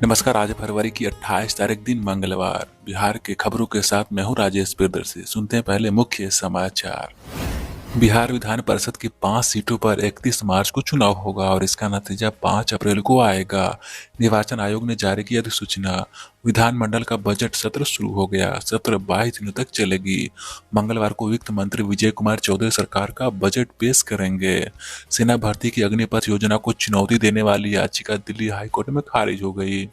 नमस्कार। आज फरवरी की 28 तारीख दिन मंगलवार। बिहार के खबरों के साथ मैं हूं राजेश प्रियदर्शी। सुनते हैं पहले मुख्य समाचार। बिहार विधान परिषद की 5 सीटों पर 31 मार्च को चुनाव होगा और इसका नतीजा 5 अप्रैल को आएगा। निर्वाचन आयोग ने जारी की अधिसूचना। विधानमंडल का बजट सत्र शुरू हो गया। सत्र 22 दिनों तक चलेगी। मंगलवार को वित्त मंत्री विजय कुमार चौधरी सरकार का बजट पेश करेंगे। सेना भर्ती की अग्निपथ योजना को चुनौती देने वाली याचिका दिल्ली हाईकोर्ट में खारिज हो गई।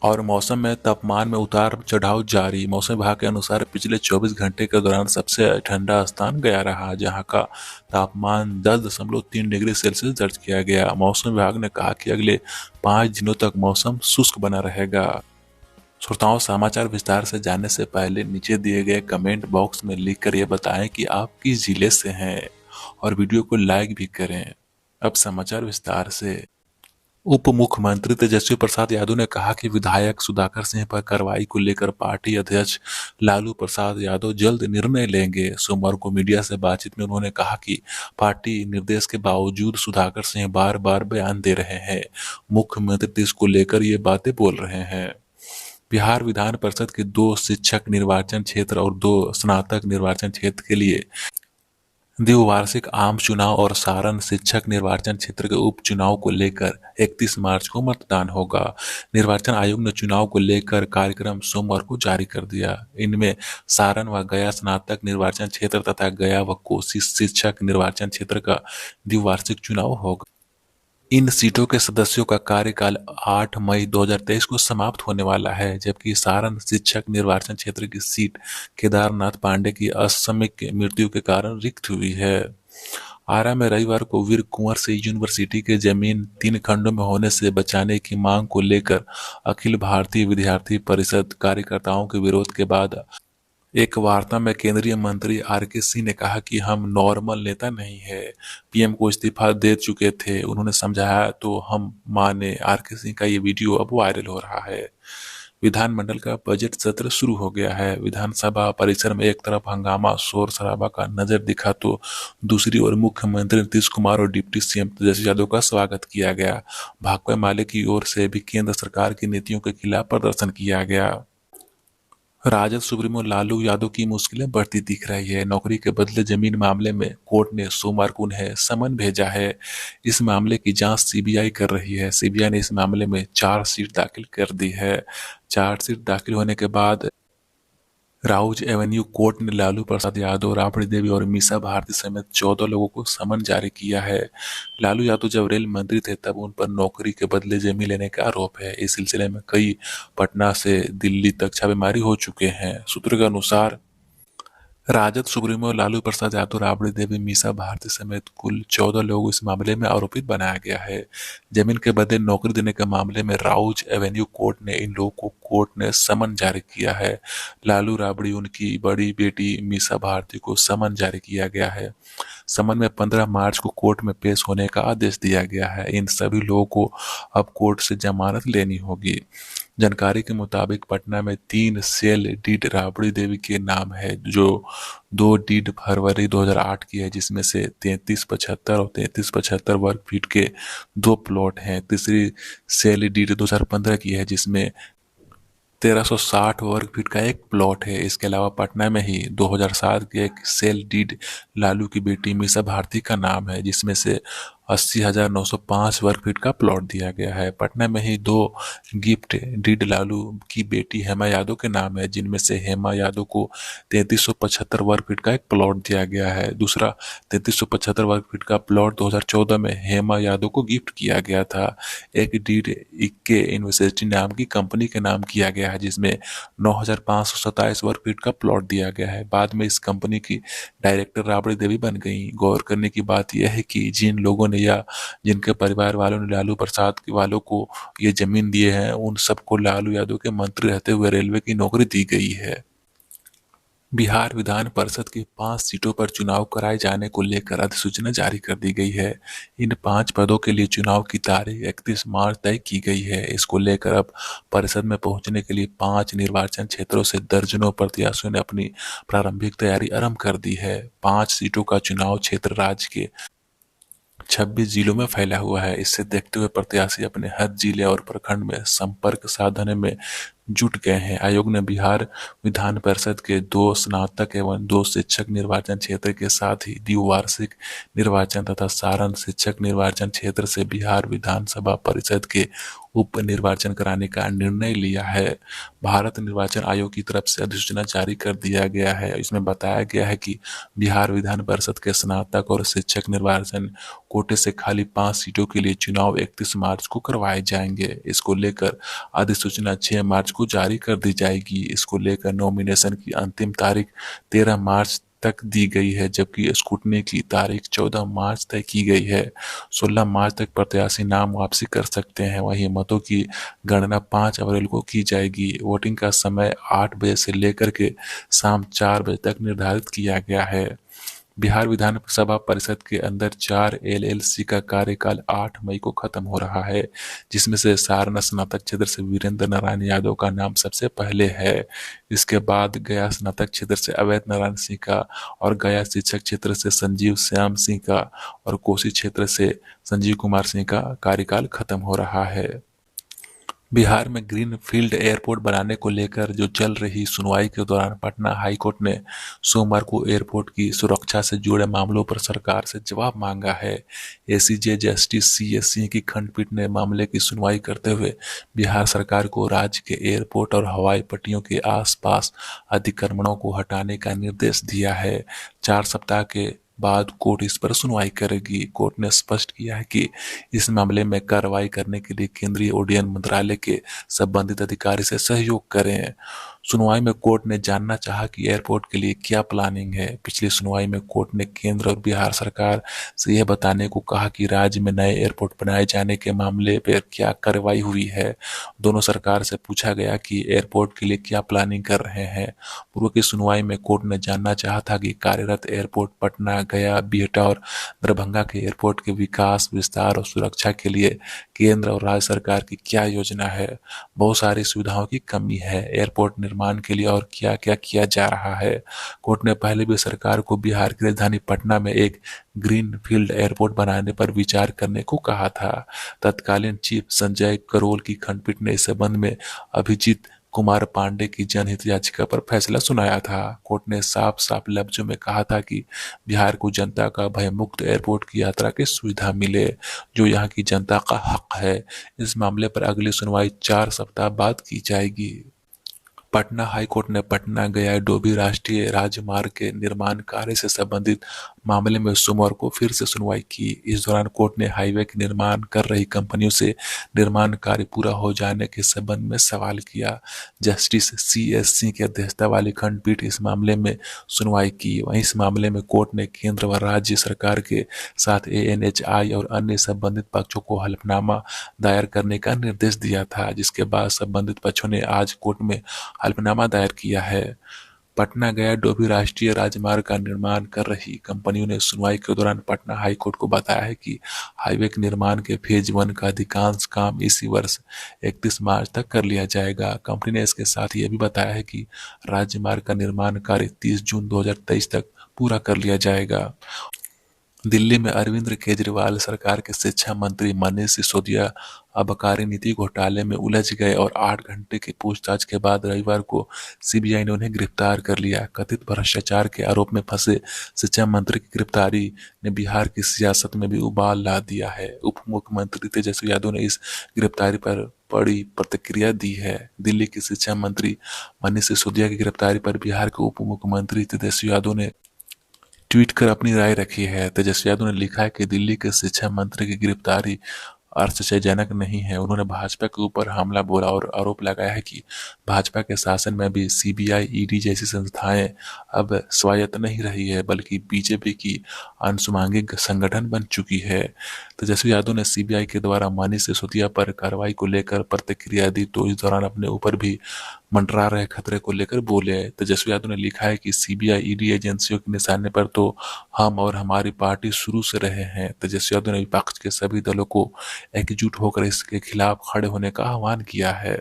और मौसम में तापमान में उतार चढ़ाव जारी। मौसम विभाग के अनुसार पिछले 24 घंटे के दौरान सबसे ठंडा स्थान गया रहा, जहां का तापमान 10.3 डिग्री सेल्सियस दर्ज किया गया। मौसम विभाग ने कहा कि अगले 5 दिनों तक मौसम शुष्क बना रहेगा। श्रोताओं, समाचार विस्तार से जानने से पहले नीचे दिए गए कमेंट बॉक्स में लिखकर यह बताएं कि आप किस जिले से हैं और वीडियो को लाइक भी करें। अब समाचार विस्तार से। उप मुख्यमंत्री तेजस्वी प्रसाद यादव ने कहा कि विधायक सुधाकर सिंह पर कार्रवाई को लेकर पार्टी अध्यक्ष लालू प्रसाद यादव जल्द निर्णय लेंगे। सोमवार को मीडिया से बातचीत में उन्होंने कहा कि पार्टी निर्देश के बावजूद सुधाकर सिंह बार बार बयान दे रहे हैं। मुख्यमंत्री इसको लेकर ये बातें बोल रहे हैं। बिहार विधान परिषद के 2 शिक्षक निर्वाचन क्षेत्र और 2 स्नातक निर्वाचन क्षेत्र के लिए द्विवार्षिक आम चुनाव और सारण शिक्षक निर्वाचन क्षेत्र के उपचुनाव को लेकर 31 मार्च को मतदान होगा। निर्वाचन आयोग ने चुनाव को लेकर कार्यक्रम सोमवार को जारी कर दिया। इनमें सारण व गया स्नातक निर्वाचन क्षेत्र तथा गया व कोसी शिक्षक निर्वाचन क्षेत्र का द्विवार्षिक चुनाव होगा। इन सीटों के सदस्यों का कार्यकाल 8 मई 2023 को समाप्त होने वाला है, जबकि सारण शिक्षक निर्वाचन क्षेत्र की सीट केदारनाथ पांडे की आकस्मिक मृत्यु के कारण रिक्त हुई है। आरा में रविवार को वीर कुंवर सिंह यूनिवर्सिटी के जमीन 3 खंडों में होने से बचाने की मांग को लेकर अखिल भारतीय विद्यार्थी परिषद कार्यकर्ताओं के विरोध के बाद एक वार्ता में केंद्रीय मंत्री आर.के. सिंह ने कहा कि हम नॉर्मल नेता नहीं है, पीएम को इस्तीफा दे चुके थे, उन्होंने समझाया तो हम माने। आर.के. सिंह का ये वीडियो अब वायरल हो रहा है। विधानमंडल का बजट सत्र शुरू हो गया है। विधानसभा परिसर में एक तरफ हंगामा शोर शराबा का नजर दिखा तो दूसरी ओर मुख्यमंत्री नीतीश कुमार और डिप्टी सीएम तेजस्वी यादव का स्वागत किया गया। भाकपा माले की ओर से भी केंद्र सरकार की नीतियों के खिलाफ प्रदर्शन किया गया। राजद सुप्रीमो लालू यादव की मुश्किलें बढ़ती दिख रही है। नौकरी के बदले जमीन मामले में कोर्ट ने सोमवार को उन्हें समन भेजा है। इस मामले की जांच सीबीआई कर रही है। सीबीआई ने इस मामले में चार्जशीट दाखिल कर दी है। चार्जशीट दाखिल होने के बाद राउज एवेन्यू कोर्ट ने लालू प्रसाद यादव, राबड़ी देवी और मीसा भारती समेत 14 लोगों को समन जारी किया है। लालू यादव जब रेल मंत्री थे तब उन पर नौकरी के बदले जमीन लेने का आरोप है। इस सिलसिले में कई पटना से दिल्ली तक छापेमारी हो चुके हैं। सूत्रों के अनुसार राजद सुप्रीमो लालू प्रसाद यादव, राबड़ी देवी, मीसा भारती समेत कुल 14 लोग इस मामले में आरोपित बनाया गया है। जमीन के बदले नौकरी देने के मामले में राउज एवेन्यू कोर्ट ने इन लोगों को कोर्ट ने समन जारी किया है। लालू, राबड़ी, उनकी बड़ी बेटी मीसा भारती को समन जारी किया गया है। समन में 15 मार्च को कोर्ट में पेश होने का आदेश दिया गया है। इन सभी लोगों को अब कोर्ट से जमानत लेनी होगी। जानकारी के मुताबिक पटना में 3 सेल डीड राबड़ी देवी के नाम है, जो 2 डीड फरवरी 2008 की है, जिसमें से 3375 और 3375 वर्ग फीट के 2 प्लॉट हैं। तीसरी सेल डीड 2015 की है, जिसमें 1360 वर्ग फीट का एक प्लॉट है। इसके अलावा पटना में ही 2007 की एक सेल डीड लालू की बेटी मीसा भारती का नाम है, जिसमें से 80,905 वर्ग फीट का प्लॉट दिया गया है। पटना में ही 2 गिफ्ट डीड लालू की बेटी हेमा यादव के नाम है, जिनमें से हेमा यादव को 3375 वर्ग फीट का एक प्लॉट दिया गया है। दूसरा 3375 वर्ग फीट का प्लॉट 2014 में हेमा यादव को गिफ्ट किया गया था। एक डीड इक्के यूनिवर्सिटी नाम की कंपनी के नाम किया गया है, जिसमें 9,527 वर्ग फीट का प्लॉट दिया गया है। बाद में इस कंपनी की डायरेक्टर राबड़ी देवी बन गई। गौर करने की बात यह है कि जिन लोगों ने या जिनके परिवार वालों ने लालू प्रसाद के वालों को ये जमीन दिए हैं, उन सबको लालू यादव के मंत्री रहते हुए रेलवे की नौकरी दी गई है। बिहार विधान परिषद की 5 सीटों पर चुनाव कराए जाने को लेकर अधिसूचना जारी कर दी गई है। इन 5 पदों के लिए चुनाव की तारीख 31 मार्च तय की गई है। इसको लेकर अब परिषद में पहुंचने के लिए 5 निर्वाचन क्षेत्रों से दर्जनों प्रत्याशियों ने अपनी प्रारंभिक तैयारी आरंभ कर दी है। 5 सीटों का चुनाव क्षेत्र राज्य के 26 जिलों में फैला हुआ है। इससे देखते हुए प्रत्याशी अपने हर जिले और प्रखंड में संपर्क साधने में जुट गए हैं। आयोग ने बिहार विधान परिषद के 2 स्नातक एवं 2 शिक्षक निर्वाचन क्षेत्र के साथ ही द्विवार्षिक निर्वाचन तथा सारण शिक्षक निर्वाचन क्षेत्र से बिहार विधानसभा परिषद के उप निर्वाचन कराने का निर्णय लिया है। भारत निर्वाचन आयोग की तरफ से अधिसूचना जारी कर दिया गया है। इसमें बताया गया है कि बिहार विधान परिषद के स्नातक और शिक्षक निर्वाचन कोटे से खाली 5 सीटों के लिए चुनाव 31 मार्च को करवाए जाएंगे। इसको लेकर अधिसूचना 6 मार्च को जारी कर दी जाएगी। इसको लेकर नॉमिनेशन की अंतिम तारीख 13 मार्च तक दी गई है, जबकि स्क्रूटनी की तारीख 14 मार्च तय की गई है। 16 मार्च तक प्रत्याशी नाम वापसी कर सकते हैं। वहीं मतों की गणना 5 अप्रैल को की जाएगी। वोटिंग का समय 8 बजे से लेकर के शाम 4 बजे तक निर्धारित किया गया है। बिहार विधानसभा परिषद के अंदर 4 एलएलसी का कार्यकाल 8 मई को खत्म हो रहा है, जिसमें से सारण स्नातक क्षेत्र से वीरेंद्र नारायण यादव का नाम सबसे पहले है। इसके बाद गया स्नातक क्षेत्र से अवैध नारायण सिंह का और गया शिक्षक क्षेत्र से संजीव श्याम सिंह का और कोसी क्षेत्र से संजीव कुमार सिंह का कार्यकाल खत्म हो रहा है। बिहार में ग्रीन फील्ड एयरपोर्ट बनाने को लेकर जो चल रही सुनवाई के दौरान पटना हाईकोर्ट ने सोमवार को एयरपोर्ट की सुरक्षा से जुड़े मामलों पर सरकार से जवाब मांगा है। एसीजे जस्टिस CS सिंह की खंडपीठ ने मामले की सुनवाई करते हुए बिहार सरकार को राज्य के एयरपोर्ट और हवाई पट्टियों के आसपास अतिक्रमणों को हटाने का निर्देश दिया है। 4 सप्ताह के बाद कोर्ट इस पर सुनवाई करेगी। कोर्ट ने स्पष्ट किया है कि इस मामले में कार्रवाई करने के लिए केंद्रीय उड्डयन मंत्रालय के संबंधित अधिकारी से सहयोग करें। सुनवाई में कोर्ट ने जानना चाहा कि एयरपोर्ट के लिए क्या प्लानिंग है। पिछली सुनवाई में कोर्ट ने केंद्र और बिहार सरकार से यह बताने को कहा कि राज्य में नए एयरपोर्ट बनाए जाने के मामले पर क्या कार्रवाई हुई है। दोनों सरकार से पूछा गया कि एयरपोर्ट के लिए क्या प्लानिंग कर रहे हैं। पूर्व की सुनवाई में कोर्ट ने जानना चाहा था कि कार्यरत एयरपोर्ट पटना, गया, बिहटा और दरभंगा के एयरपोर्ट के विकास, विस्तार और सुरक्षा के लिए केंद्र और राज्य सरकार की क्या योजना है। बहुत सारी सुविधाओं की कमी है। एयरपोर्ट निर्माण के लिए और क्या क्या किया जा रहा है। कोर्ट ने पहले भी सरकार को बिहार की राजधानी पटना में एक ग्रीन फील्ड एयरपोर्ट बनाने पर विचार करने को कहा था। तत्कालीन चीफ संजय करोल की खंडपीठ ने इस संबंध में अभिजीत कुमार पांडे की जनहित याचिका पर फैसला सुनाया था। कोर्ट ने साफ साफ लफ्जों में कहा था कि बिहार को जनता का भयमुक्त एयरपोर्ट की यात्रा की सुविधा मिले, जो यहाँ की जनता का हक है। इस मामले पर अगली सुनवाई 4 सप्ताह बाद की जाएगी। पटना हाईकोर्ट ने पटना गया डोभी राष्ट्रीय राजमार्ग के निर्माण कार्य से संबंधित मामले में सोमवार को फिर से सुनवाई की। इस दौरान कोर्ट ने हाईवे के निर्माण कर रही कंपनियों से निर्माण कार्य पूरा हो जाने के संबंध में सवाल किया। जस्टिस CS सिंह की अध्यक्षता वाली खंडपीठ इस मामले में सुनवाई की। वहीं इस मामले में कोर्ट ने केंद्र व राज्य सरकार के साथ ANHI और अन्य संबंधित पक्षों को हलफनामा दायर करने का निर्देश दिया था, जिसके बाद संबंधित पक्षों ने आज कोर्ट में हलफनामा दायर किया है। पटना गया डोभी राष्ट्रीय राजमार्ग का निर्माण कर रही कंपनियों ने सुनवाई के दौरान पटना हाईकोर्ट को बताया है कि हाईवे के निर्माण के फेज 1 का अधिकांश काम इसी वर्ष 31 मार्च तक कर लिया जाएगा। कंपनी ने इसके साथ ये भी बताया है कि राजमार्ग का निर्माण कार्य 30 जून 2023 तक पूरा कर लिया जाएगा। दिल्ली में अरविंद केजरीवाल सरकार के शिक्षा मंत्री मनीष सिसोदिया आबकारी नीति घोटाले में उलझ गए और 8 घंटे की पूछताछ के बाद रविवार को CBI ने उन्हें गिरफ्तार कर लिया। कथित भ्रष्टाचार के आरोप में फंसे शिक्षा मंत्री की गिरफ्तारी ने बिहार की सियासत में भी उबाल ला दिया है। उप मुख्यमंत्री तेजस्वी यादव ने इस गिरफ्तारी पर बड़ी प्रतिक्रिया दी है। दिल्ली के शिक्षा मंत्री मनीष सिसोदिया की गिरफ्तारी पर बिहार के उप मुख्यमंत्री तेजस्वी यादव ने ट्वीट कर अपनी राय रखी है। तेजस्वी यादव ने लिखा है कि दिल्ली के शिक्षा मंत्री की गिरफ्तारी आश्चर्यजनक नहीं है। उन्होंने भाजपा के ऊपर हमला बोला और आरोप लगाया है कि भाजपा के शासन में भी CBI, ED जैसी संस्थाएं अब स्वायत्त नहीं रही है, बल्कि बीजेपी की अनुषंगिक संगठन बन चुकी है। तेजस्वी यादव ने CBI के द्वारा मनीष सिसोदिया पर कार्रवाई को लेकर प्रतिक्रिया दी तो इस दौरान अपने ऊपर भी मंडरा रहे खतरे को लेकर बोले। तेजस्वी यादव ने लिखा है कि CBI, ED एजेंसियों के निशाने पर तो हम और हमारी पार्टी शुरू से रहे हैं। तेजस्वी यादव ने विपक्ष के सभी दलों को एकजुट होकर इसके खिलाफ खड़े होने का आह्वान किया है।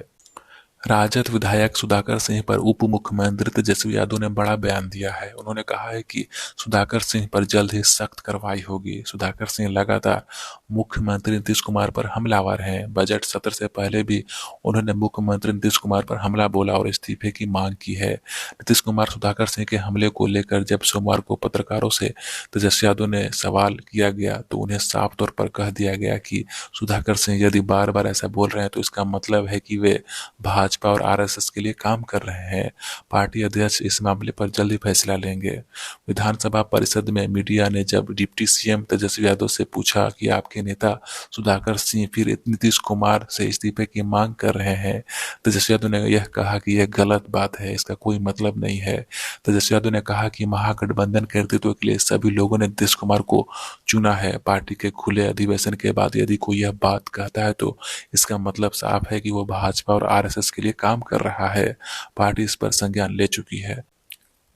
राजद विधायक सुधाकर सिंह पर उप मुख्यमंत्री तेजस्वी यादव ने बड़ा बयान दिया है। उन्होंने कहा है कि सुधाकर सिंह पर जल्द ही सख्त कार्रवाई होगी। सुधाकर सिंह लगातार मुख्यमंत्री नीतीश कुमार पर हमलावर हैं। बजट सत्र से पहले भी उन्होंने मुख्यमंत्री नीतीश कुमार पर हमला बोला और इस्तीफे की मांग की है। नीतीश कुमार सुधाकर सिंह के हमले को लेकर जब सोमवार को पत्रकारों से तेजस्वी यादव ने सवाल किया गया तो उन्हें साफ तौर पर कह दिया गया कि सुधाकर सिंह यदि बार बार ऐसा बोल रहे हैं तो इसका मतलब है कि वे भाजपा और आरएसएस के लिए काम कर रहे हैं। पार्टी अध्यक्ष इस मामले पर जल्दी फैसला लेंगे। विधानसभा परिषद में मीडिया ने जब डिप्टी सीएम तेजस्वी यादव से पूछा कि आपके नेता सुधाकर सिंह फिर नीतीश कुमार से इस्तीफे की मांग कर रहे हैं, तेजस्वी यादव ने यह कहा कि यह गलत बात है, इसका कोई मतलब नहीं है। तेजस्वी यादव ने कहा कि महागठबंधन के नेतृत्व के लिए सभी लोगों ने नीतीश कुमार को चुना है। पार्टी के खुले अधिवेशन के बाद यदि कोई यह बात कहता है तो इसका मतलब साफ है कि वो भाजपा और आरएसएस के लिए काम कर रहा है। पार्टी इस पर संज्ञान ले चुकी है।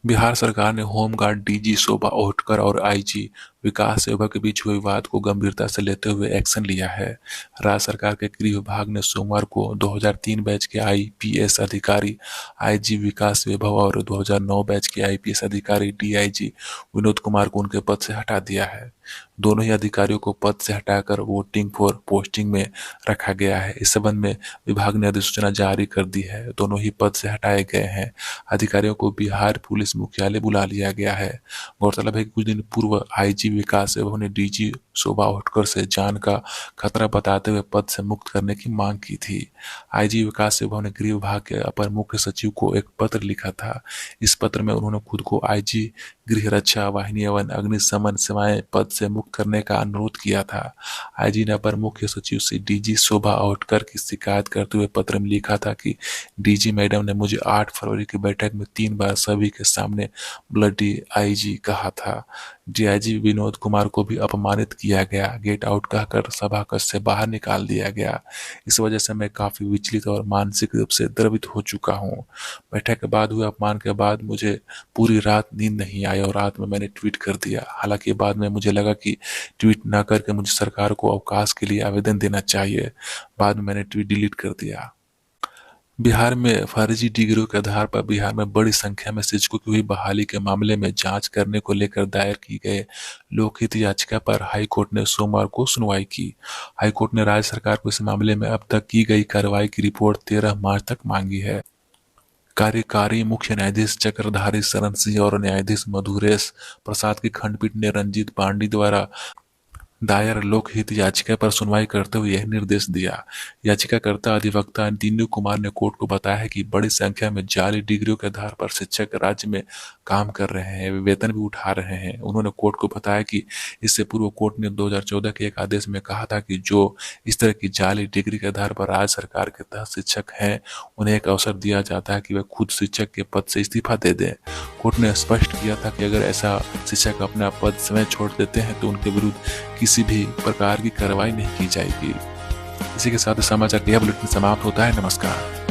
बिहार सरकार ने होमगार्ड डीजी शोभा ओटकर और आईजी विकास सेवक के बीच हुए विवाद को गंभीरता से लेते हुए एक्शन लिया है। राज्य सरकार के गृह विभाग ने सोमवार को 2003 बैच के आईपीएस अधिकारी आईजी विकास वैभव और 2009 बैच के आईपीएस अधिकारी डीआईजी विनोद कुमार को उनके पद से हटा दिया है। दोनों ही अधिकारियों को पद से हटाकर वोटिंग फॉर पोस्टिंग में रखा गया है। इस संबंध में विभाग ने अधिसूचना जारी कर दी है। दोनों ही पद से हटाए गए हैं। अधिकारियों को बिहार पुलिस मुख्यालय बुला लिया गया है। गौरतलब है कि कुछ दिन पूर्व आईजी विकास वैभव ने डीजी शोभा ओटकर से जान का खतरा बताते हुए पद से मुक्त करने की मांग की थी। आईजी विकास वैभव ने गृह विभाग के अपर मुख्य सचिव को एक पत्र लिखा था। इस पत्र में उन्होंने खुद को आईजी गृह रक्षा वाहिनी एवं अग्निशमन सेवाएं पद से मुक्त करने का अनुरोध किया था। आईजी ने अपर मुख्य सचिव से डीजी शोभा ओटकर की शिकायत करते हुए पत्र में लिखा था कि डीजी मैडम ने मुझे 8 फरवरी की बैठक में 3 बार सभी के सामने ब्लडी आईजी कहा था। डीआईजी विनोद कुमार को भी अपमानित किया गया, गेट आउट कहकर सभा कक्ष से बाहर निकाल दिया गया। इस वजह से मैं काफी विचलित और मानसिक रूप से द्रवित हो चुका हूँ। बैठक के बाद हुए अपमान के बाद मुझे पूरी रात नींद नहीं आई और रात में मैंने ट्वीट कर दिया। हालांकि बाद में मुझे लगा कि ट्वीट न करके मुझे सरकार को अवकाश के लिए आवेदन देना चाहिए। बाद में मैंने ट्वीट डिलीट कर दिया। बिहार में फर्जी डिग्रियों के आधार पर बिहार में बड़ी संख्या में शिक्षकों की हुई बहाली के मामले में जांच करने को लेकर दायर की गए लोकहित याचिका पर हाई कोर्ट ने सोमवार को सुनवाई की। हाई कोर्ट ने राज्य सरकार को इस मामले में अब तक की गई कार्रवाई की रिपोर्ट 13 मार्च तक मांगी है। कार्यकारी मुख्य न्यायाधीश चक्रधारी शरण सिंह और न्यायाधीश मधुरेश प्रसाद की खंडपीठ ने रंजीत पांडे द्वारा दायर लोकहित याचिका पर सुनवाई करते हुए यह निर्देश दिया। याचिकाकर्ता अधिवक्ता दीनू कुमार ने कोर्ट को बताया कि बड़ी संख्या में जाली डिग्रियों के आधार पर शिक्षक राज्य में काम कर रहे हैं, वे वेतन भी उठा रहे हैं। उन्होंने कोर्ट को बताया कि इससे पूर्व कोर्ट ने 2014 के एक आदेश में कहा था कि जो इस तरह की जाली डिग्री के आधार पर राज्य सरकार के तहत शिक्षक हैं, उन्हें एक अवसर दिया जाता है कि वे खुद शिक्षक के पद से इस्तीफा दे दें। कोर्ट ने स्पष्ट किया था कि अगर ऐसा शिक्षक अपना पद स्वयं छोड़ देते हैं तो उनके विरुद्ध किसी भी प्रकार की कार्रवाई नहीं की जाएगी। इसी के साथ समाचार का यह बुलेटिन समाप्त होता है। नमस्कार।